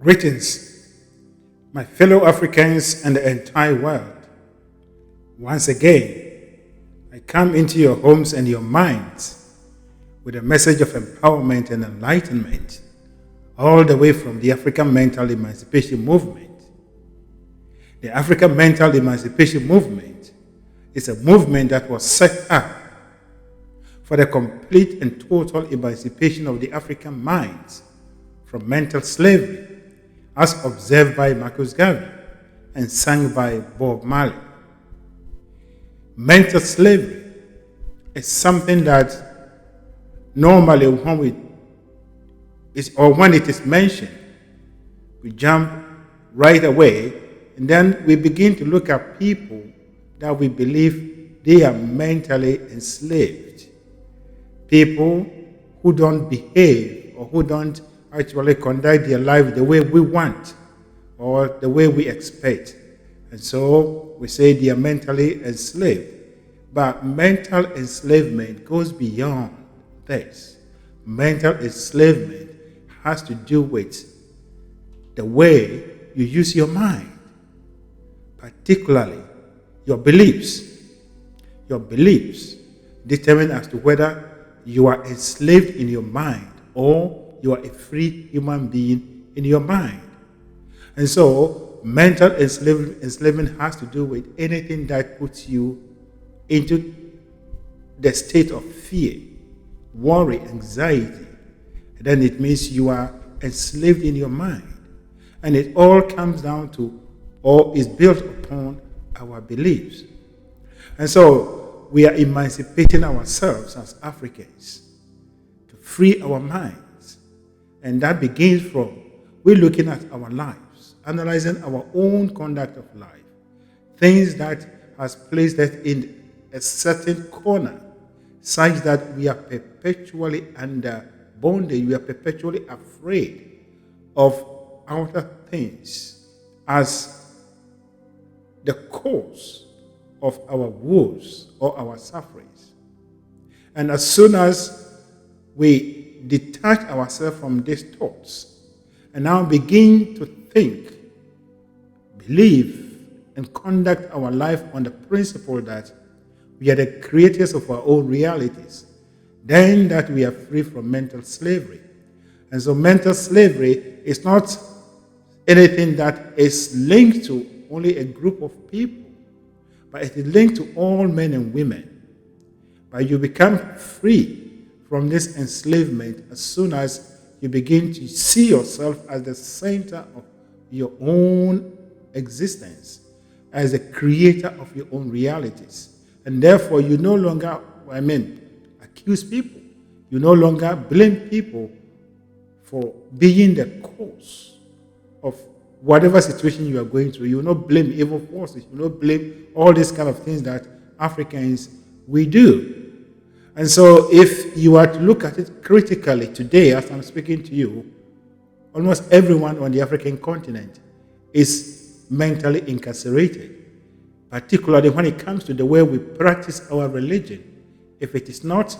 Greetings, my fellow Africans and the entire world. Once again, I come into your homes and your minds with a message of empowerment and enlightenment, all the way from the African Mental Emancipation Movement. The African Mental Emancipation Movement is a movement that was set up for the complete and total emancipation of the African minds from mental slavery, as observed by Marcus Garvey and sung by Bob Marley. Mental slavery is something that normally when it is mentioned, we jump right away, and then we begin to look at people that we believe they are mentally enslaved. People who don't behave or who don't actually conduct their life the way we want or the way we expect. And so we say they are mentally enslaved. But mental enslavement goes beyond this. Mental enslavement has to do with the way you use your mind, particularly your beliefs. Your beliefs determine as to whether you are enslaved in your mind or you are a free human being in your mind. And so, mental enslavement has to do with anything that puts you into the state of fear, worry, anxiety. And then it means you are enslaved in your mind. And it all comes down to, or is built upon, our beliefs. And so, we are emancipating ourselves as Africans to free our minds. And that begins from we're looking at our lives, analyzing our own conduct of life, things that has placed us in a certain corner, such that we are perpetually under bondage, we are perpetually afraid of outer things as the cause of our woes or our sufferings. And as soon as we detach ourselves from these thoughts and now begin to think, believe, and conduct our life on the principle that we are the creators of our own realities, then that we are free from mental slavery. And so mental slavery is not anything that is linked to only a group of people, but it is linked to all men and women. But you become free from this enslavement as soon as you begin to see yourself as the center of your own existence, as the creator of your own realities. And therefore, you no longer, accuse people. You no longer blame people for being the cause of whatever situation you are going through. You will not blame evil forces. You will not blame all these kind of things that Africans, we do. And so if you are to look at it critically today, as I'm speaking to you, almost everyone on the African continent is mentally incarcerated, particularly when it comes to the way we practice our religion. If it is not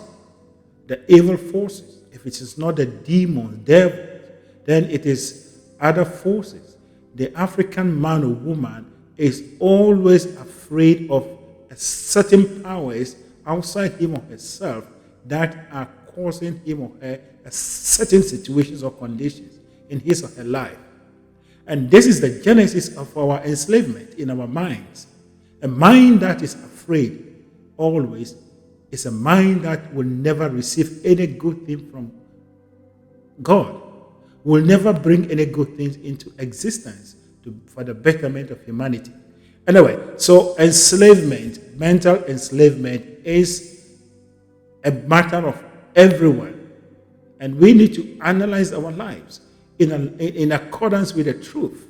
the evil forces, if it is not the demons, devils, then it is other forces. The African man or woman is always afraid of certain powers outside him or herself that are causing him or her certain situations or conditions in his or her life. And this is the genesis of our enslavement in our minds. A mind that is afraid always is a mind that will never receive any good thing from God, will never bring any good things into existence for the betterment of humanity. Anyway, so enslavement, mental enslavement, is a matter of everyone. And we need to analyze our lives in accordance with the truth.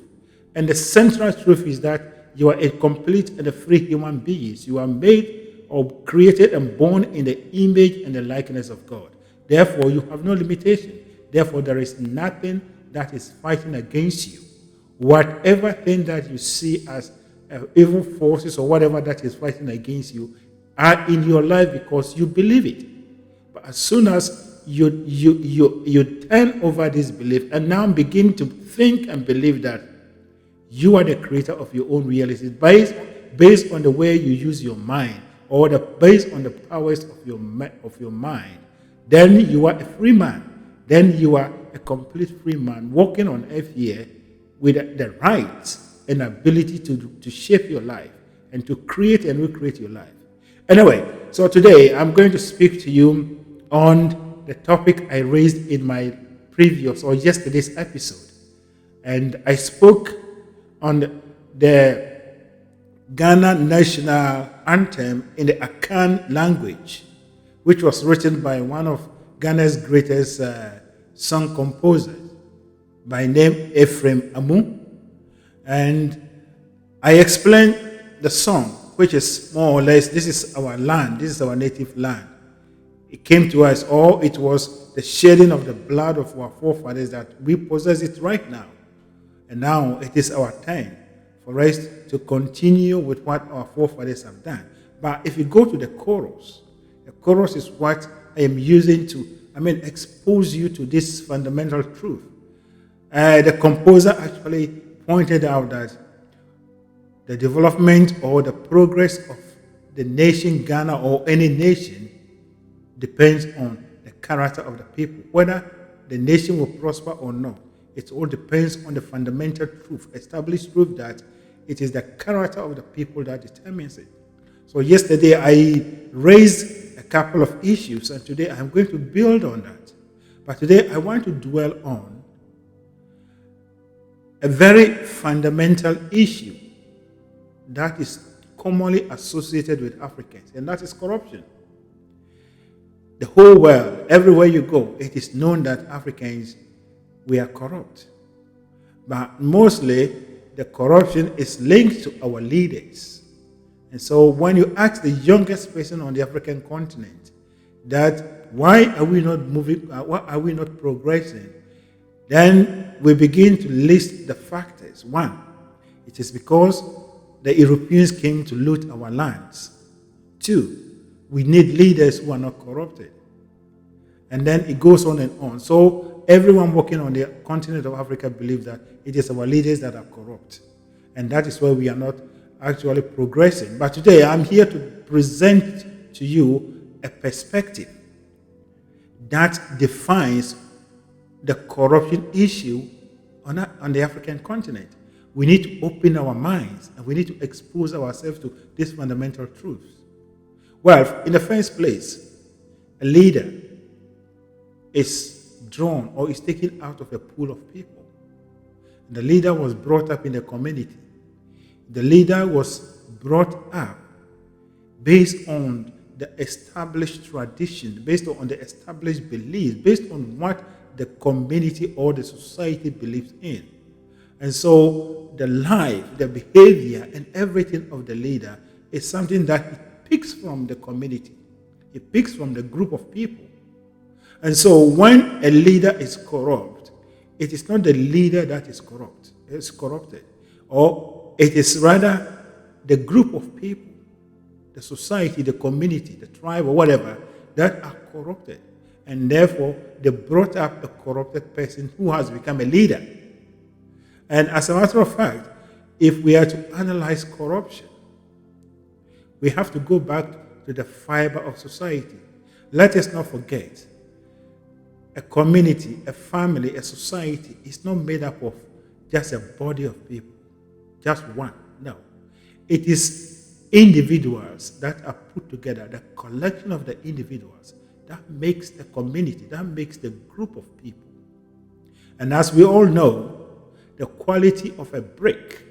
And the central truth is that you are a complete and a free human being. You are made or created and born in the image and the likeness of God. Therefore, you have no limitation. Therefore, there is nothing that is fighting against you. Whatever thing that you see as evil forces or whatever that is fighting against you are in your life because you believe it. But as soon as you turn over this belief and now begin to think and believe that you are the creator of your own reality based on the way you use your mind, or based on the powers of your mind. Then you are a free man. Then you are a complete free man walking on earth here with the rights and ability to shape your life and to create and recreate your life. Anyway, so today I'm going to speak to you on the topic I raised in my previous or yesterday's episode. And I spoke on the Ghana national anthem in the Akan language, which was written by one of Ghana's greatest song composers by name Ephraim Amu. And I explained the song, which is more or less, this is our land, this is our native land. It came to us, or it was the shedding of the blood of our forefathers that we possess it right now. And now it is our time for us to continue with what our forefathers have done. But if you go to the chorus is what I am using to, expose you to this fundamental truth. The composer actually pointed out that the development or the progress of the nation Ghana or any nation depends on the character of the people. Whether the nation will prosper or not, it all depends on the fundamental truth, established truth that it is the character of the people that determines it. So yesterday I raised a couple of issues, and today I'm going to build on that. But today I want to dwell on a very fundamental issue that is commonly associated with Africans, and that is corruption. The whole world, everywhere you go, it is known that Africans, we are corrupt. But mostly, the corruption is linked to our leaders. And so when you ask the youngest person on the African continent that why are we not moving, why are we not progressing, then we begin to list the factors. One, it is because the Europeans came to loot our lands. Two, we need leaders who are not corrupted. And then it goes on and on. So everyone working on the continent of Africa believes that it is our leaders that are corrupt. And that is why we are not actually progressing. But today I'm here to present to you a perspective that defines the corruption issue on the African continent. We need to open our minds and we need to expose ourselves to these fundamental truths. Well, in the first place, a leader is drawn or is taken out of a pool of people. The leader was brought up in the community. The leader was brought up based on the established tradition, based on the established beliefs, based on what the community or the society believes in. And so the life, the behavior, and everything of the leader is something that it picks from the community. It picks from the group of people. And so when a leader is corrupt, it is not the leader that is corrupted. Or it is rather the group of people, the society, the community, the tribe, or whatever, that are corrupted. And therefore, they brought up a corrupted person who has become a leader. And as a matter of fact, if we are to analyze corruption, we have to go back to the fiber of society. Let us not forget, a community, a family, a society is not made up of just a body of people, just one. No. It is individuals that are put together, the collection of the individuals that makes the community, that makes the group of people. And as we all know, the quality of a brick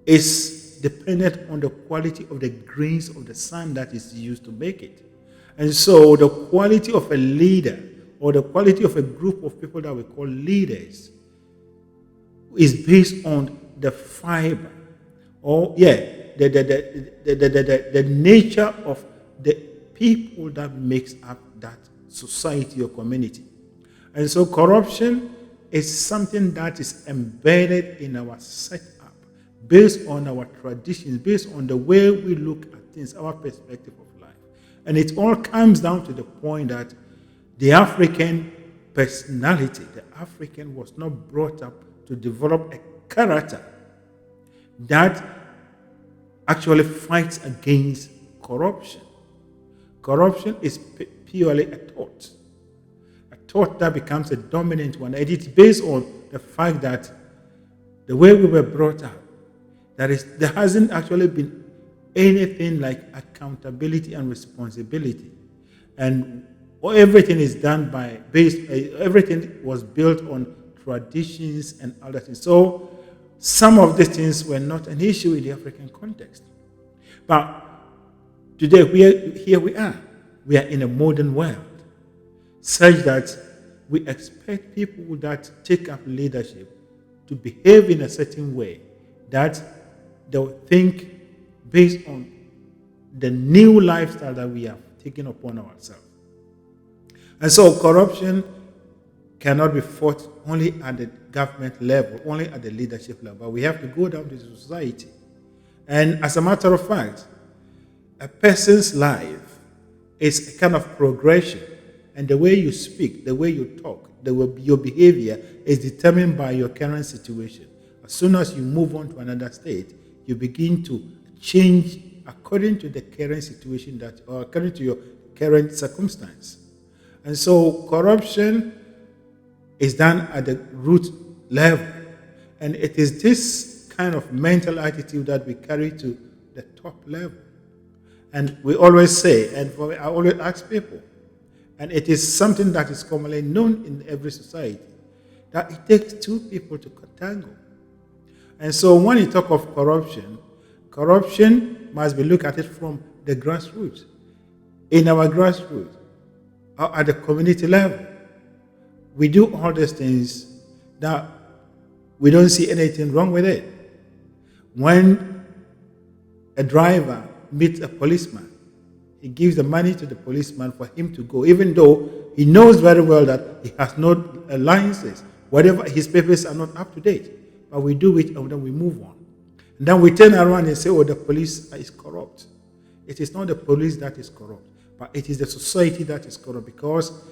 is dependent on the quality of the grains of the sand that is used to make it. And so the quality of a leader or the quality of a group of people that we call leaders is based on the fiber or the nature of the people that makes up that society or community. And so corruption is something that is embedded in our setup based on our traditions, based on the way we look at things, our perspective of life. And it all comes down to the point that The African personality, the African was not brought up to develop a character that actually fights against corruption. Corruption is purely a thought that becomes a dominant one. And it's based on the fact that the way we were brought up, there hasn't actually been anything like accountability and responsibility. And everything is done everything was built on traditions and other things. So some of these things were not an issue in the African context. But today, here we are. We are in a modern world, such that we expect people that take up leadership to behave in a certain way that they'll think based on the new lifestyle that we have taken upon ourselves. And so corruption cannot be fought only at the government level, only at the leadership level, but we have to go down to society. And as a matter of fact, a person's life is a kind of progression, and the way you speak, the way you talk, your behavior is determined by your current situation. As soon as you move on to another state, you begin to change according to the current situation or according to your current circumstance. And so corruption is done at the root level. And it is this kind of mental attitude that we carry to the top level. And we always say, I always ask people, and it is something that is commonly known in every society, that it takes two people to tango. And so when you talk of corruption must be looked at it from the grassroots. In our grassroots, or at the community level, we do all these things that we don't see anything wrong with it. When a driver meets a policeman, he gives the money to the policeman for him to go, even though he knows very well that he has no licenses. Whatever, his papers are not up to date. But we do it and then we move on. And then we turn around and say, oh, the police is corrupt. It is not the police that is corrupt, but it is the society that is corrupt, because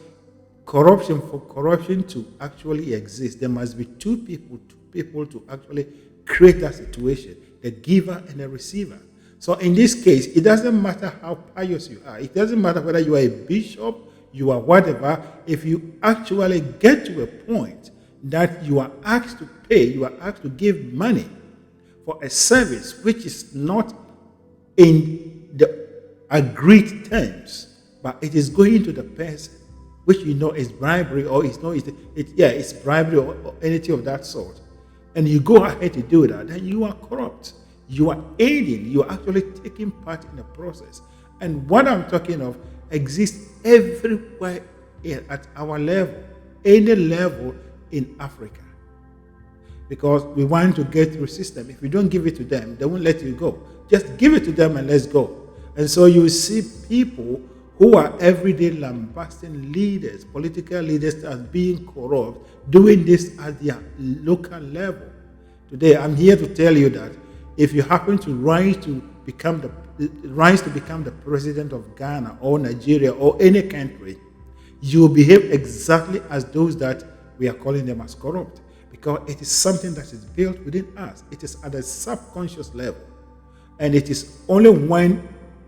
for corruption to actually exist, there must be two people to actually create that situation, the giver and the receiver. So in this case, it doesn't matter how pious you are. It doesn't matter whether you are a bishop, you are whatever. If you actually get to a point that you are asked to pay, you are asked to give money for a service which is not in the agreed terms, but it is going to the person, which you know is bribery, or it's bribery or anything of that sort, and you go ahead to do that, then you are corrupt. You are aiding, you are actually taking part in the process. And what I'm talking of exists everywhere at our level, any level in Africa. Because we want to get through system. If you don't give it to them, they won't let you go. Just give it to them and let's go. And so you see people who are everyday lambasting leaders, political leaders, as being corrupt, doing this at their local level. Today, I'm here to tell you that if you happen to rise to become the president of Ghana or Nigeria or any country, you will behave exactly as those that we are calling them as corrupt, because it is something that is built within us. It is at a subconscious level, and it is only when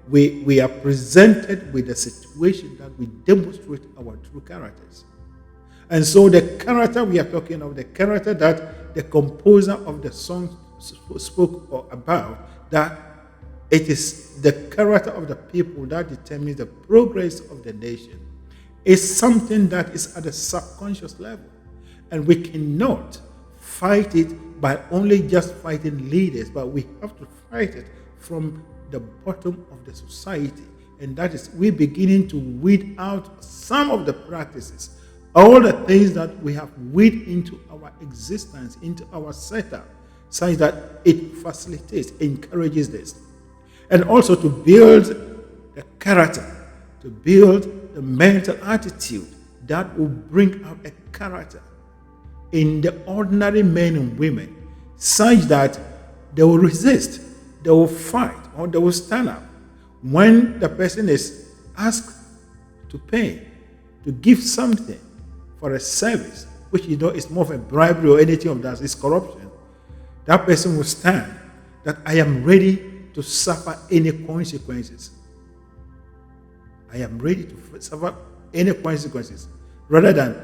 we are presented with a situation that we demonstrate our true characters. And so the character we are talking of, the character that the composer of the song spoke about, that it is the character of the people that determines the progress of the nation, is something that is at a subconscious level. And we cannot fight it by only just fighting leaders, but we have to fight it from the bottom of the society. And that is, we're beginning to weed out some of the practices, all the things that we have weed into our existence, into our setup, such that it facilitates, encourages this. And also to build the character, to build the mental attitude that will bring out a character in the ordinary men and women, such that they will resist, they will fight, or they will stand up when the person is asked to pay to give something for a service, which is more of a bribery or anything of that, is corruption, that person will stand that I am ready to suffer any consequences. I am ready to suffer any consequences rather than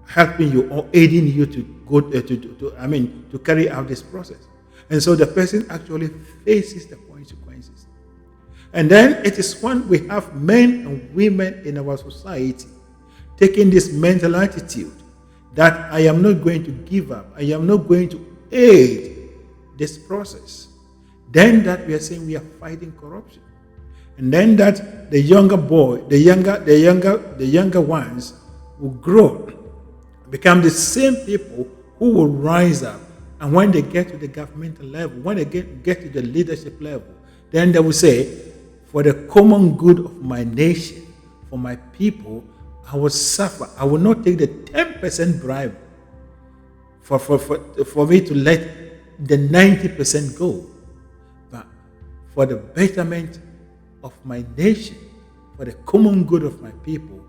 helping you or aiding you to go to carry out this process. And so the person actually faces the consequences. And then it is when we have men and women in our society taking this mental attitude that I am not going to give up, I am not going to aid this process, then that we are saying we are fighting corruption. And then that the younger boy, the younger ones will grow, become the same people who will rise up. And when they get to the governmental level, when they get to the leadership level, then they will say, for the common good of my nation, for my people, I will suffer. I will not take the 10% bribe for me to let the 90% go. But for the betterment of my nation, for the common good of my people,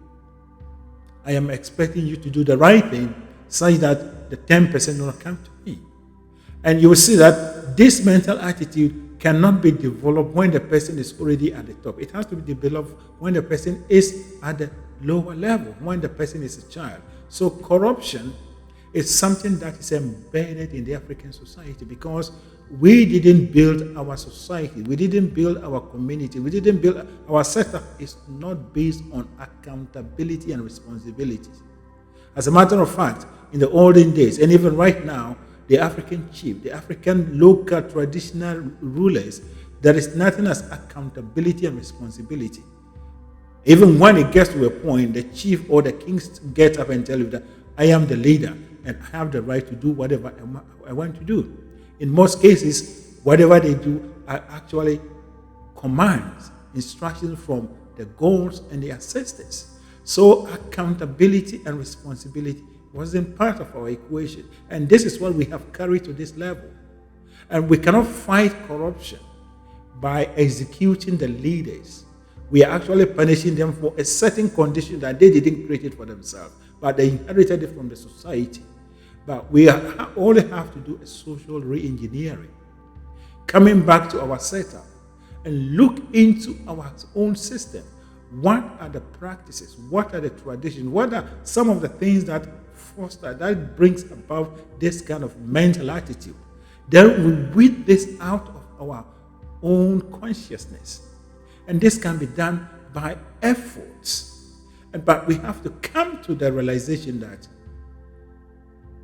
I am expecting you to do the right thing such that the 10% will not come to me. And you will see that this mental attitude cannot be developed when the person is already at the top. It has to be developed when the person is at the lower level, when the person is a child. So corruption is something that is embedded in the African society because we didn't build our society, we didn't build our community, we didn't build our setup. Is not based on accountability and responsibilities. As a matter of fact, in the olden days, and even right now, the African chief, the African local traditional rulers, there is nothing as accountability and responsibility. Even when it gets to a point, the chief or the kings get up and tell you that I am the leader and I have the right to do whatever I want to do. In most cases, whatever they do are actually commands, instructions from the gods and the ancestors. So accountability and responsibility wasn't part of our equation. And this is what we have carried to this level. And we cannot fight corruption by executing the leaders. We are actually punishing them for a certain condition that they didn't create it for themselves, but they inherited it from the society. But we only have to do a social re-engineering, coming back to our setup and look into our own system. What are the practices? What are the traditions? What are some of the things that foster, that brings about this kind of mental attitude? Then we weed this out of our own consciousness. And this can be done by efforts. But we have to come to the realization that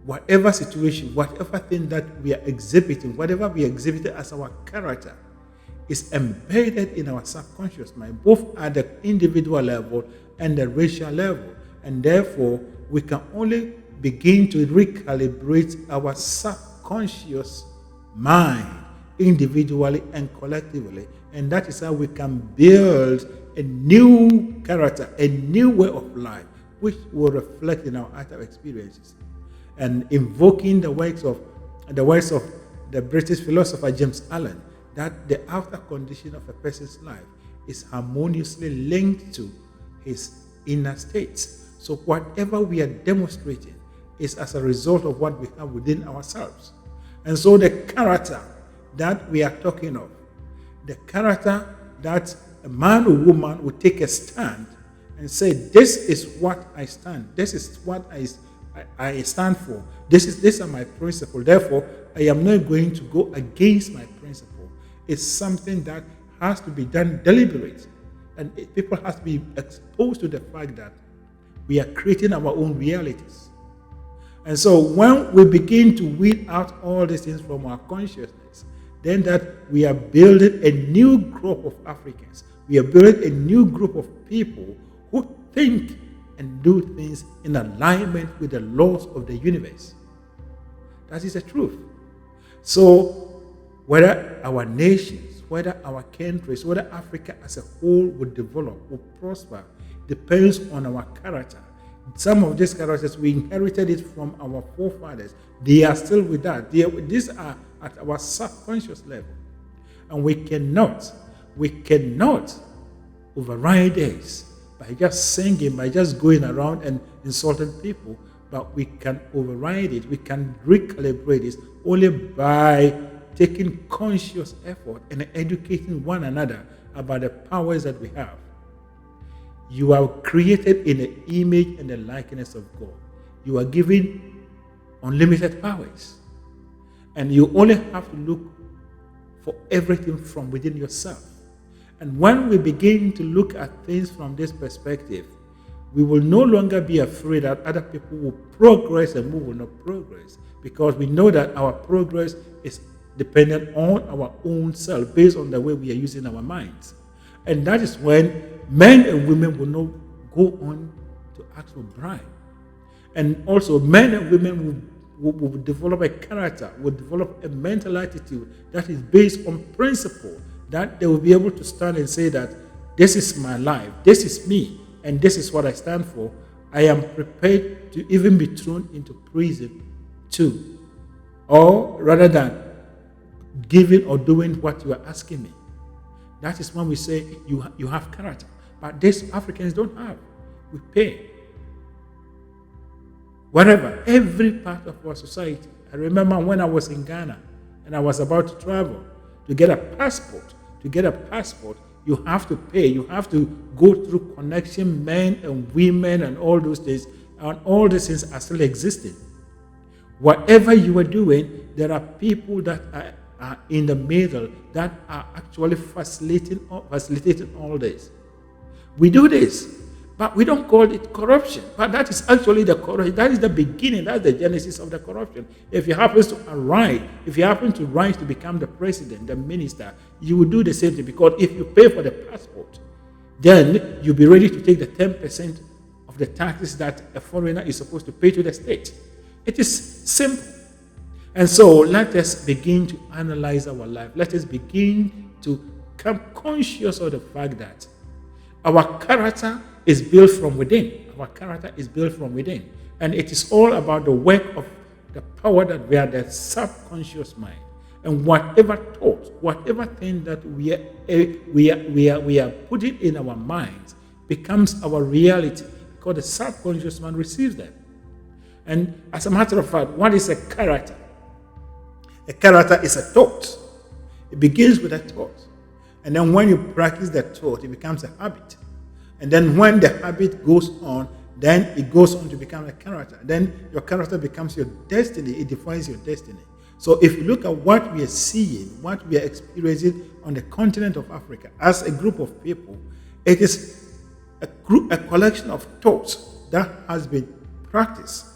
whatever situation, whatever thing that we are exhibiting, whatever we exhibit as our character, is embedded in our subconscious mind, both at the individual level and the racial level. And therefore, we can only begin to recalibrate our subconscious mind individually and collectively. And that is how we can build a new character, a new way of life, which will reflect in our outer experiences. And invoking the words of the British philosopher James Allen, that the outer condition of a person's life is harmoniously linked to his inner states. So whatever we are demonstrating is as a result of what we have within ourselves. And so the character that we are talking of, the character that a man or woman will take a stand and say, this is what I stand, this is what I stand for, these are my principles, therefore I am not going to go against my principle. It's something that has to be done deliberate, and people have to be exposed to the fact that we are creating our own realities. And so when we begin to weed out all these things from our consciousness, then that we are building a new group of Africans. We are building a new group of people who think and do things in alignment with the laws of the universe. That is the truth. So whether our nations, whether our countries, whether Africa as a whole would develop, will prosper, depends on our character. Some of these characters, we inherited it from our forefathers. They are still with us. These are at our subconscious level. And we cannot override this by just singing, by just going around and insulting people, but we can override it. We can recalibrate it only by taking conscious effort and educating one another about the powers that we have. You are created in the image and the likeness of God. You are given unlimited powers. And you only have to look for everything from within yourself. And when we begin to look at things from this perspective, we will no longer be afraid that other people will progress and we will not progress, because we know that our progress is dependent on our own self, based on the way we are using our minds. And that is when men and women will not go on to ask for bribe. And also men and women will develop a character, will develop a mental attitude that is based on principle, that they will be able to stand and say that this is my life, this is me, and this is what I stand for. I am prepared to even be thrown into prison too, or rather than giving or doing what you are asking me. That is when we say you have character. But these Africans don't have. We pay. Wherever, every part of our society. I remember when I was in Ghana and I was about to travel to get a passport. To get a passport, you have to pay. You have to go through connection, men and women and all those things. And all these things are still existing. Whatever you are doing, there are people that are in the middle that are actually facilitating all this. We do this, but we don't call it corruption. But that is actually the corruption. That is the beginning. That's the genesis of the corruption. If you happen to rise to become the president, the minister, you will do the same thing, because if you pay for the passport, then you'll be ready to take the 10% of the taxes that a foreigner is supposed to pay to the state. It is simple. And so let us begin to analyze our life. Let us begin to become conscious of the fact that our character is built from within. Our character is built from within. And it is all about the work of the power that we are, the subconscious mind. And whatever thoughts, whatever thing that we are putting in our minds becomes our reality, because the subconscious mind receives them. And as a matter of fact, what is a character? A character is a thought. It begins with a thought. And then when you practice that thought, it becomes a habit. And then when the habit goes on, then it goes on to become a character. Then your character becomes your destiny. It defines your destiny. So if you look at what we are seeing, what we are experiencing on the continent of Africa as a group of people, it is a collection of thoughts that has been practiced,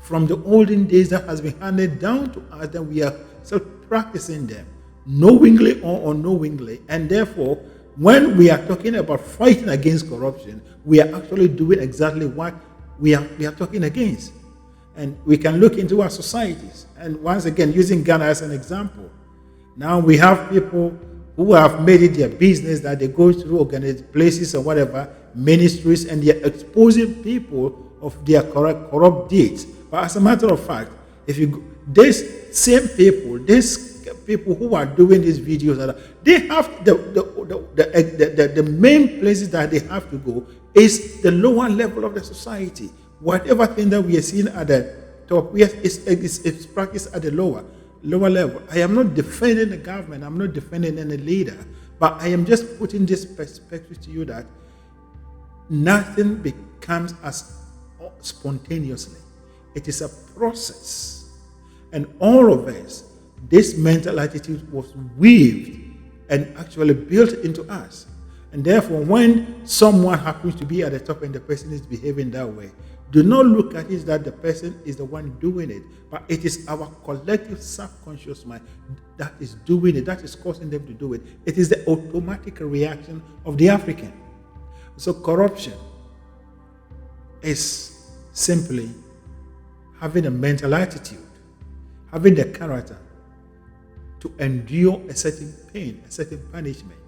from the olden days, that has been handed down to us, that we are still practicing them, knowingly or unknowingly. And therefore, when we are talking about fighting against corruption, we are actually doing exactly what we are talking against. And we can look into our societies. And once again, using Ghana as an example, now we have people who have made it their business that they go through organized places or whatever, ministries, and they are exposing people of their corrupt deeds. But as a matter of fact, these same people, these people who are doing these videos, they have the main places that they have to go is the lower level of the society. Whatever thing that we are seeing at the top, it's practiced at the lower level. I am not defending the government. I'm not defending any leader. But I am just putting this perspective to you that nothing becomes as spontaneously. It is a process. And all of us, this mental attitude was weaved and actually built into us. And therefore, when someone happens to be at the top and the person is behaving that way, do not look at it that the person is the one doing it, but it is our collective subconscious mind that is doing it, that is causing them to do it. It is the automatic reaction of the African. So corruption is simply having a mental attitude, having the character to endure a certain pain, a certain punishment,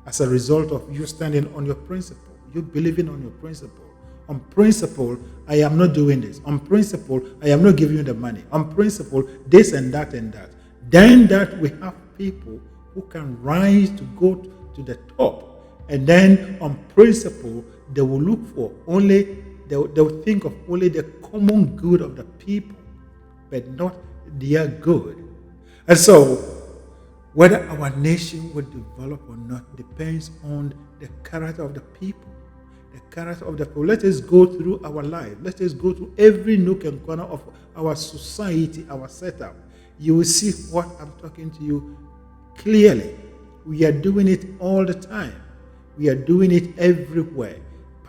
as a result of you standing on your principle, you believing on your principle. On principle, I am not doing this. On principle, I am not giving you the money. On principle, this and that and that. Then that we have people who can rise to go to the top And then on principle, they will look for only, they will think of only the common good of the people, but not their good. And so, whether our nation will develop or not depends on the character of the people. The character of the people. Let us go through our life. Let us go through every nook and corner of our society, our setup. You will see what I'm talking to you clearly. We are doing it all the time. We are doing it everywhere.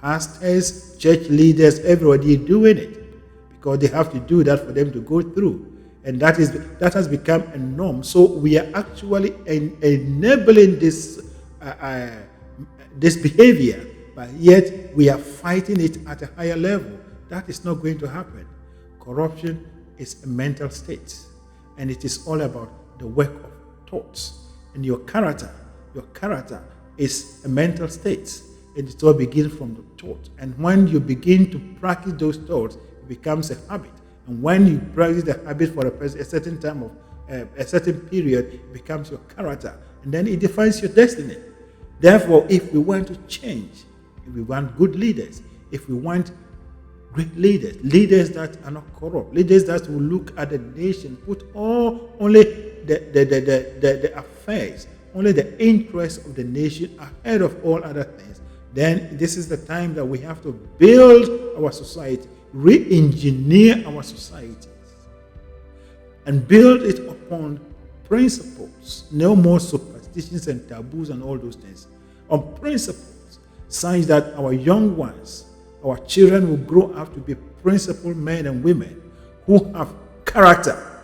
Pastors, church leaders, everybody is doing it because they have to do that for them to go through. And that has become a norm. So we are actually enabling this behavior, but yet we are fighting it at a higher level. That is not going to happen. Corruption is a mental state, and it is all about the work of thoughts. And your character is a mental state, and it all begins from the thought. And when you begin to practice those thoughts, it becomes a habit. And when you practice the habit for a certain time of a certain period, it becomes your character, and then it defines your destiny. Therefore, if we want to change, if we want good leaders, if we want great leaders that are not corrupt, leaders that will look at the nation, put only the affairs, only the interests of the nation ahead of all other things, then this is the time that we have to build our society, re-engineer our societies, and build it upon principles, no more superstitions and taboos and all those things, on principles, such that our young ones, our children will grow up to be principled men and women who have character,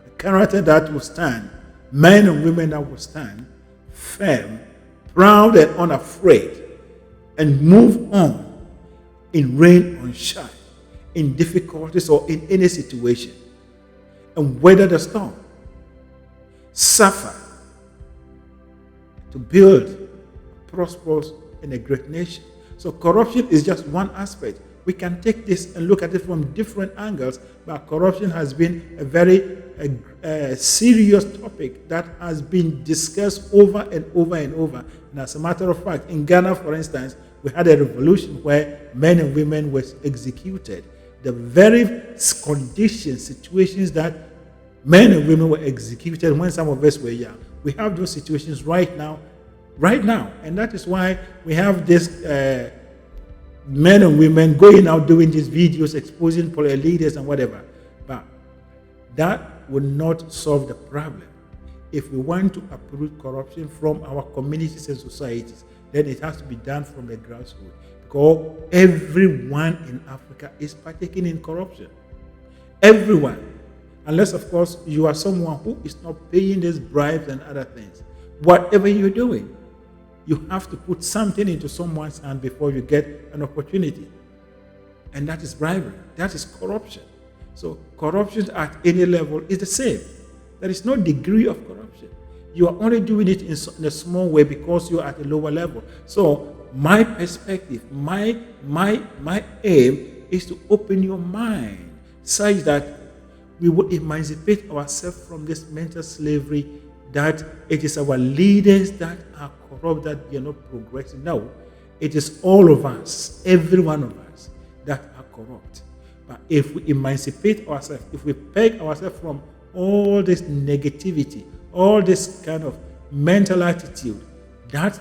a character that will stand, men and women that will stand firm, proud and unafraid, and move on in rain or shine, in difficulties or in any situation, and weather the storm, suffer to build a prosperous and a great nation. So corruption is just one aspect. We can take this and look at it from different angles, but corruption has been a very serious topic that has been discussed over and over and over. And as a matter of fact, in Ghana, for instance, we had a revolution where men and women were executed. The very conditions, situations that men and women were executed when some of us were young. We have those situations right now. And that is why we have this men and women going out doing these videos, exposing leaders and whatever. But that will not solve the problem. If we want to uproot corruption from our communities and societies, then it has to be done from the grassroots. Because everyone in Africa is partaking in corruption. Everyone. Unless, of course, you are someone who is not paying these bribes and other things. Whatever you're doing, you have to put something into someone's hand before you get an opportunity. And that is bribery. That is corruption. So corruption at any level is the same. There is no degree of corruption. You are only doing it in a small way because you are at a lower level. So my perspective, my aim is to open your mind such that we will emancipate ourselves from this mental slavery that it is our leaders that are corrupt, that we are not progressing. No, it is all of us, every one of us, that are corrupt. But if we emancipate ourselves, if we peg ourselves from all this negativity, all this kind of mental attitude that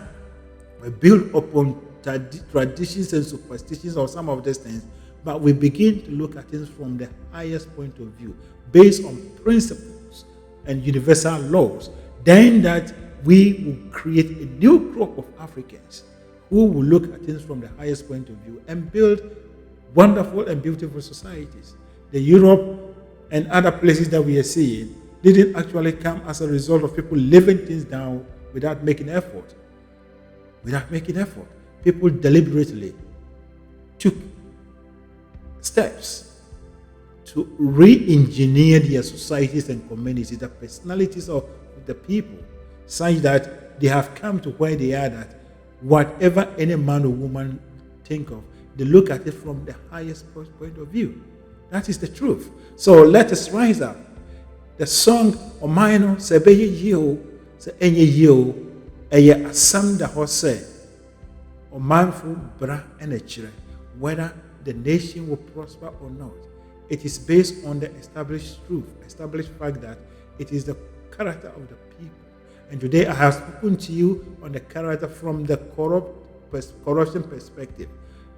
we build upon traditions and superstitions or some of these things, but we begin to look at things from the highest point of view, based on principles and universal laws, then that we will create a new crop of Africans who will look at things from the highest point of view and build wonderful and beautiful societies. The Europe and other places that we are seeing didn't actually come as a result of people living things down without making effort. People deliberately took steps to re-engineer their societies and communities, the personalities of the people, such that they have come to where they are, that whatever any man or woman think of, they look at it from the highest point of view. That is the truth. So let us rise up. The song Omaino Sebeye Yeo Se Enye Yeo Eye Asam da Hose Omanfo bra enechire, whether the nation will prosper or not. It is based on the established truth, established fact that it is the character of the people. And today I have spoken to you on the character from the corruption perspective.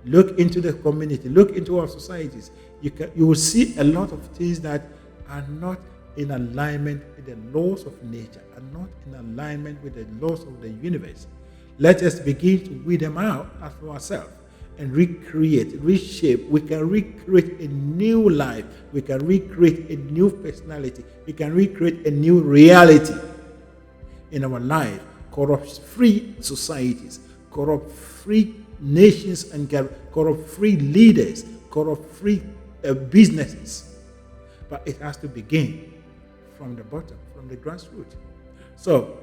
Look into the community, look into our societies. You will see a lot of things that are not in alignment with the laws of nature, are not in alignment with the laws of the universe. Let us begin to weed them out for ourselves and recreate, reshape. We can recreate a new life. We can recreate a new personality. We can recreate a new reality in our life. Corrupt-free societies, corrupt-free nations, and corrupt-free leaders, corrupt-free businesses. But it has to begin from the bottom, from the grassroots. So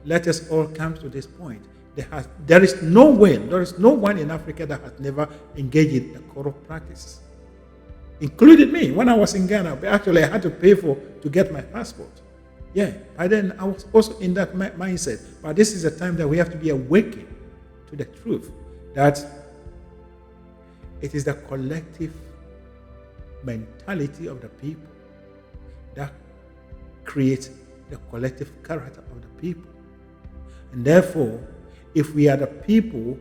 let us all come to this point. There is no one in Africa that has never engaged in a corrupt practice, including me. When I was in Ghana, actually I had to pay to get my passport. Yeah, by then I was also in that mindset. But this is a time that we have to be awakened to the truth that it is the collective mentality of the people that creates the collective character of the people. And therefore, if we are the people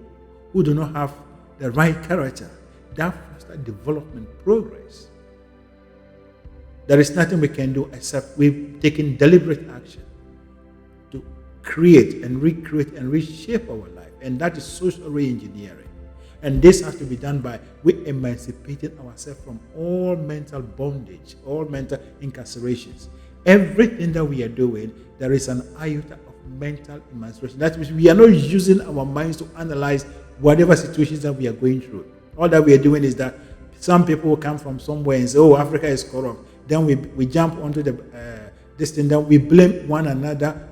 who do not have the right character, that fosters development progress. There is nothing we can do except we've taken deliberate action to create and recreate and reshape our life. And that is social re-engineering. And this has to be done by we emancipating ourselves from all mental bondage, all mental incarcerations. Everything that we are doing, there is an iota of mental emancipation. That means we are not using our minds to analyze whatever situations that we are going through. All that we are doing is that some people will come from somewhere and say, oh, Africa is corrupt. Then we jump onto this thing, then we blame one another.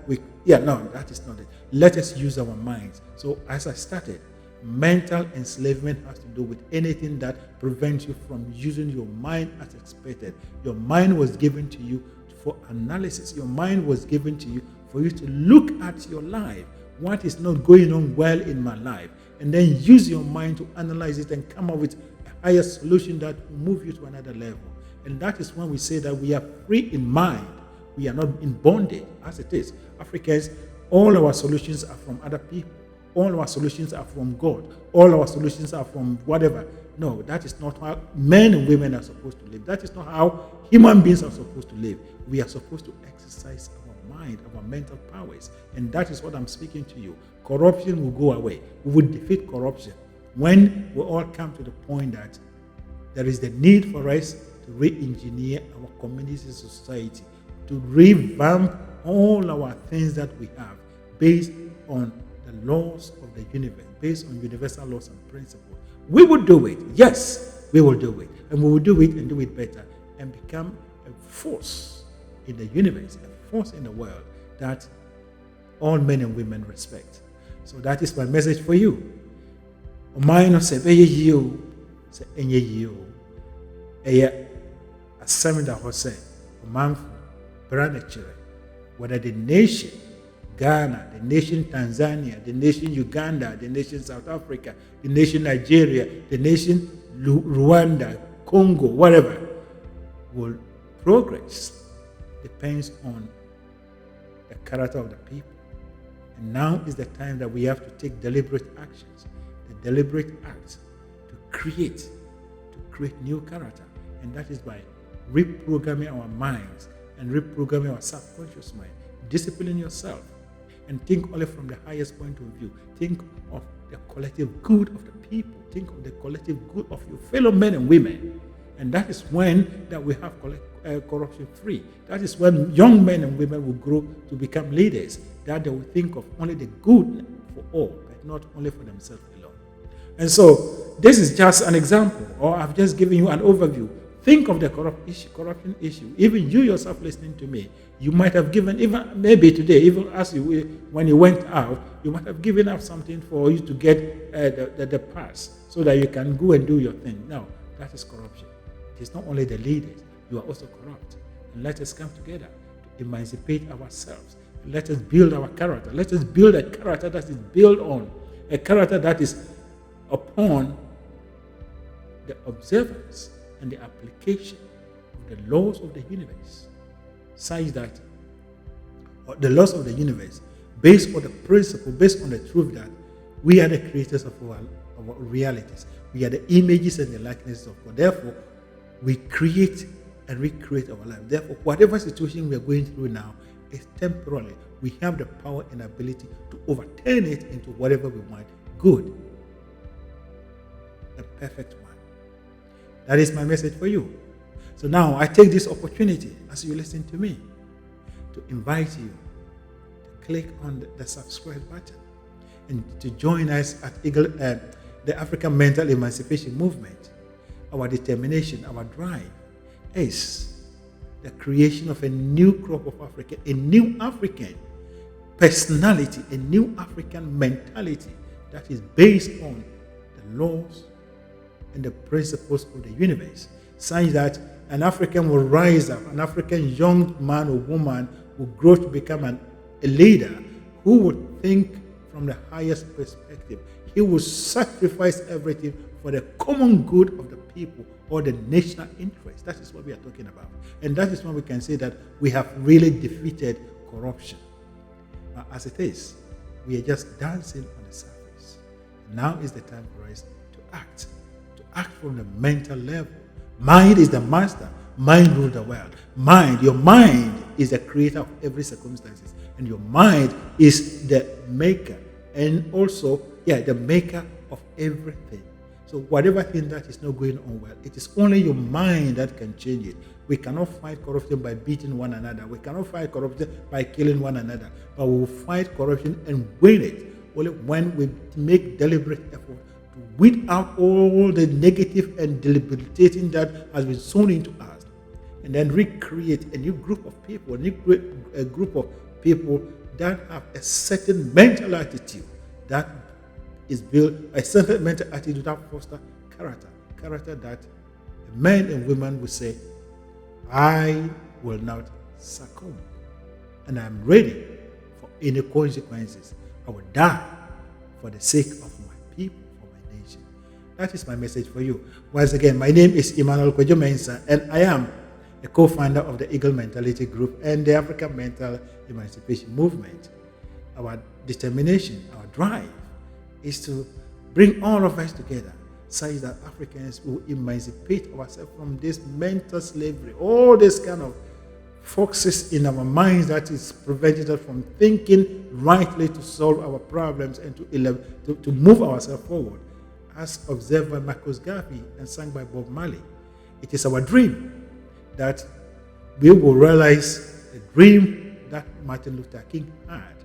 No, that is not it. Let us use our minds. So as I started, mental enslavement has to do with anything that prevents you from using your mind as expected. Your mind was given to you for analysis. Your mind was given to you for you to look at your life. What is not going on well in my life? And then use your mind to analyze it and come up with a higher solution that will move you to another level. And that is when we say that we are free in mind. We are not in bondage as it is. Africans, all our solutions are from other people. All our solutions are from God. All our solutions are from whatever. No, that is not how men and women are supposed to live. That is not how human beings are supposed to live. We are supposed to exercise our mind, our mental powers. And that is what I'm speaking to you. Corruption will go away. We will defeat corruption when we all come to the point that there is the need for us to re-engineer our communities and society, to revamp all our things that we have based on the laws of the universe, based on universal laws and principles. We will do it. Yes, we will do it. And we will do it and do it better and become a force in the universe, a force in the world that all men and women respect. So that is my message for you. Omaino se beye yiyo, se enye yiyo. Eye asemida hose, omanfu, branechere. Whether the nation Ghana, the nation Tanzania, the nation Uganda, the nation South Africa, the nation Nigeria, the nation Rwanda, Congo, whatever, will progress depends on the character of the people. And now is the time that we have to take deliberate actions, the deliberate acts to create new character. And that is by reprogramming our minds and reprogramming our subconscious mind. Discipline yourself and think only from the highest point of view. Think of the collective good of the people. Think of the collective good of your fellow men and women. And that is when that we have corruption free. That is when young men and women will grow to become leaders, that they will think of only the good for all, but not only for themselves alone. And so this is just an example, or I've just given you an overview. Think of the corruption issue. Even you yourself listening to me, you might have given, even maybe today, even as when you went out, you might have given up something for you to get the pass so that you can go and do your thing. No, that is corruption. It is not only the leaders, you are also corrupt. And let us come together to emancipate ourselves. Let us build our character. Let us build a character that is built on, a character that is upon the observance and the application of the laws of the universe, such that the laws of the universe, based on the principle, based on the truth that we are the creators of our realities. We are the images and the likenesses of God. Therefore, we create and recreate our life. Therefore, whatever situation we are going through now is temporary. We have the power and ability to overturn it into whatever we want. Good. A perfect one. That is my message for you. So now I take this opportunity as you listen to me to invite you to click on the subscribe button and to join us at the African Mental Emancipation Movement. Our determination, our drive is the creation of a new crop of African, a new African personality, a new African mentality that is based on the laws and the principles of the universe, such that an African will rise up, an African young man or woman will grow to become a leader who would think from the highest perspective. He will sacrifice everything for the common good of the people or the national interest. That is what we are talking about. And that is when we can say that we have really defeated corruption. As it is, we are just dancing on the surface. Now is the time for us to act from the mental level. Mind is the master. Mind rules the world. Your mind is the creator of every circumstances. And your mind is the maker. And also, the maker of everything. So whatever thing that is not going on well, it is only your mind that can change it. We cannot fight corruption by beating one another. We cannot fight corruption by killing one another. But we will fight corruption and win it only when we make deliberate effort to weed out all the negative and debilitating that has been sown into us. And then recreate a new group of people, a group of people that have a certain mental attitude that is built, a certain mental attitude that fosters character that men and women will say, I will not succumb, and I'm ready for any consequences. I will die for the sake of my people, for my nation. That is my message for you. Once again, my name is Emmanuel Kwejo Mensah, and I am a co-founder of the Eagle Mentality Group and the African Mental Emancipation Movement. Our determination, our drive is to bring all of us together such that Africans will emancipate ourselves from this mental slavery, all this kind of foxes in our minds that is preventing us from thinking rightly to solve our problems and to move ourselves forward. As observed by Marcus Garvey and sung by Bob Marley, it is our dream that we will realize the dream that Martin Luther King had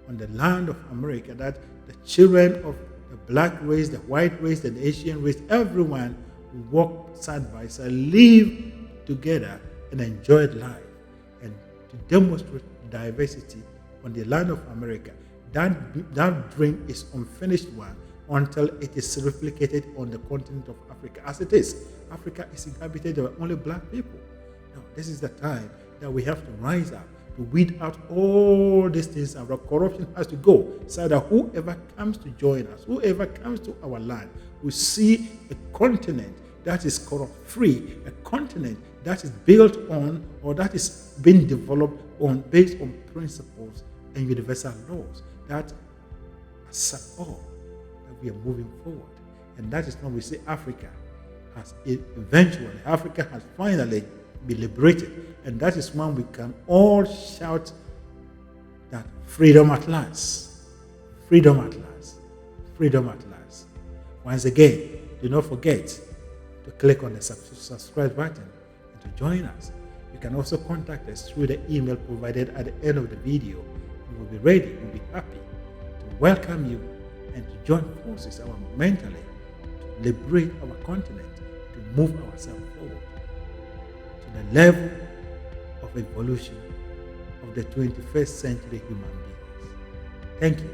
on the land of America, that the children of the black race, the white race, the Asian race, everyone will walk side by side, live together and enjoy life, and to demonstrate diversity on the land of America. That dream is unfinished one until it is replicated on the continent of Africa. As it is, Africa is inhabited by only black people. Now, this is the time that we have to rise up to weed out all these things. Our corruption has to go, so that whoever comes to join us, whoever comes to our land, will see a continent that is corrupt-free, a continent that is built on, or that is being developed on, based on principles and universal laws that accept all, that we are moving forward. And that is when we say Africa has finally been liberated. And that is when we can all shout that freedom at last, freedom at last, freedom at last. Once again, do not forget to click on the subscribe button and to join us. You can also contact us through the email provided at the end of the video. We will be ready, we'll be happy to welcome you and to join forces mentally to liberate our continent, to move ourselves forward to the level of evolution of the 21st century human beings. Thank you,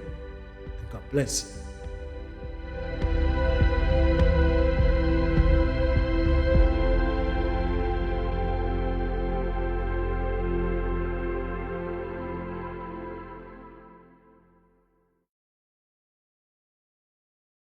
and God bless you.